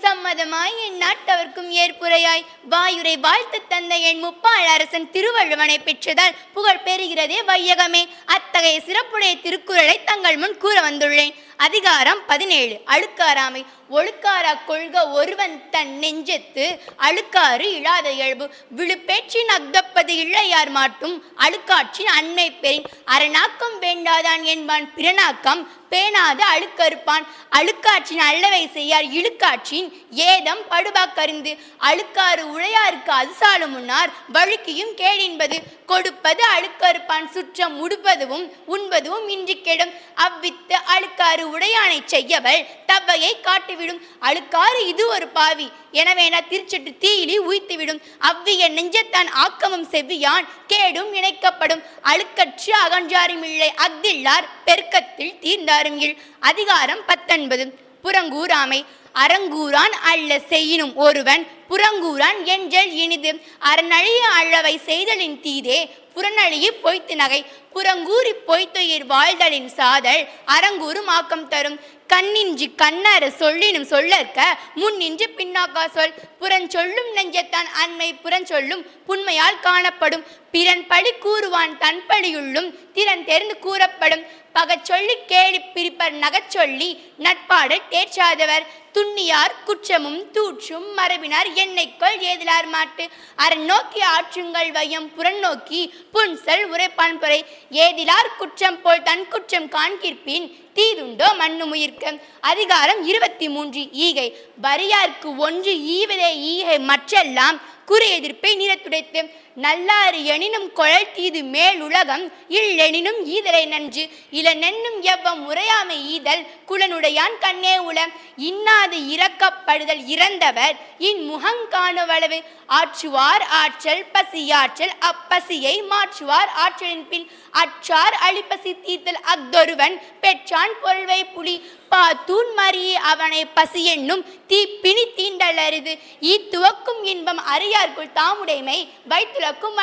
சம்மதமாய் என் நாட்டவர்க்கும் ஏற்புரையாய் வாயுரை வாழ்த்து தந்த என் முப்பாள் அரசன் திருவள்ளுவனை பெற்றதால் புகழ் பெறுகிறதே வையகமே. அத்தகைய சிறப்புடைய திருக்குறளை தங்கள் முன் கூற வந்துள்ளேன். அதிகாரம் 17. அழுக்காராமை. ஒழுக்காரா கொள்க ஒருவன் தன் நெஞ்சத்து அழுக்காறு இழாத இயல்பு விழுப்பேற்றின் அக்தப்பது இல்லையார் மாட்டும் அழுக்காற்றின் அண்மை பெறின் அரணாக்கம் வேண்டாதான் என்பான் பிறனாக்கம் பேணாத அழுக்கறுப்பான் அழுக்காற்றின் அல்லவை செய்யார் இழுக்காற்றின் ஏதம் படுபாக்கறிந்து அழுக்காறு உழையாருக்கு அதுசாலும் முன்னார் வழுக்கியும் கேடின்பது கொடுப்பது அழுக்கறுப்பான் சுற்றம் உடுப்பதுவும் உண்பதுவும் இன்றி கெடும் அவ்வித்து அழுக்காறு உடையானை செய்யவள் தவ்வையை காட்டிவிடும் அழுக்காறு இது ஒரு பாவி எனவேன திருச்சட்டு தீயிலி உய்த்துவிடும் அவ்விய நெஞ்சத்தான் ஆக்கமும் செவ்வியான் கேடும் இணைக்கப்படும் அழுக்கற்று அகன்றாரும் இல்லை அஃதில்லார் பெருக்கத்தில் தீர்ந்தாரும் இல். அதிகாரம் 19. புறங்கூறாமை. அறங்கூறான் அல்ல செய்யினும் ஒருவன் புறங்கூறான் என்றல் இனிது அறநழிய அல்லவை செய்தலின் தீதே புறநழிய பொய்த்து நகை புறங்கூறி பொய்த்துயிர் வாழ்தலின் சாதல் அறங்கூறும் ஆக்கம் தரும் கண்ணின்றி கண்ணற சொல்லினும் சொல்லற்க முன்னின்று பின்னாக்கா சொல் புறஞ்சொல்லும் நெஞ்சத்தான் அண்மை புறஞ்சொல்லும் புண்மையால் காணப்படும் பிறன் பழி கூறுவான் தன் பழியுள்ளும் திறன் தெரிந்து கூறப்படும் பகச்சொல்லி கேலி பிரிப்பர் நகச்சொல்லி நட்பாடல் தேற்றாதவர் துண்ணியார் குற்றமும் தூற்றும் மரபினார் எண்ணெய்க்கொள் ஏதிலார் மாட்டு அரண் நோக்கி ஆற்றுங்கள் வையம் புறன் நோக்கி புன்சல் உரைப்பான் பொறை ஏதிலார் குற்றம் போல் தன் குற்றம் காண்கிற்பின் தீதுண்டோ மண்ணு முயிர்க்க. அதிகாரம் 23. ஈகை. வரியார்க்கு ஒன்று ஈவதே ஈகை மற்றெல்லாம் குறி எதிர்ப்பை நிறத்துடைத்து நல்லாறு எனினும் கொழல் தீது மேல் உலகம் இல்லெனினும் ஈதலை நன்று இளனென்னும் எவ்வம் முறையாமை ஈதல் குலனுடையான் கண்ணே உல இன்னாது இறக்கப்படுதல் இறந்தவர் இன்முகங்காணுவளவு ஆற்றுவார் ஆற்றல் பசியாற்றல் அப்பசியை மாற்றுவார் ஆற்றலின் பின் அற்றார் அழிப்பசி தீர்த்தல் அஃதொருவன் பெற்றான் பொருள்வை புலி பாத்தூன் மறியே அவனை பசி என்னும் தீப்பினி தீண்டல் அரிது ஈத்துவக்கும் இன்பம் அறியார்க்குள் தாமுடைமை வைத்துலக்கும்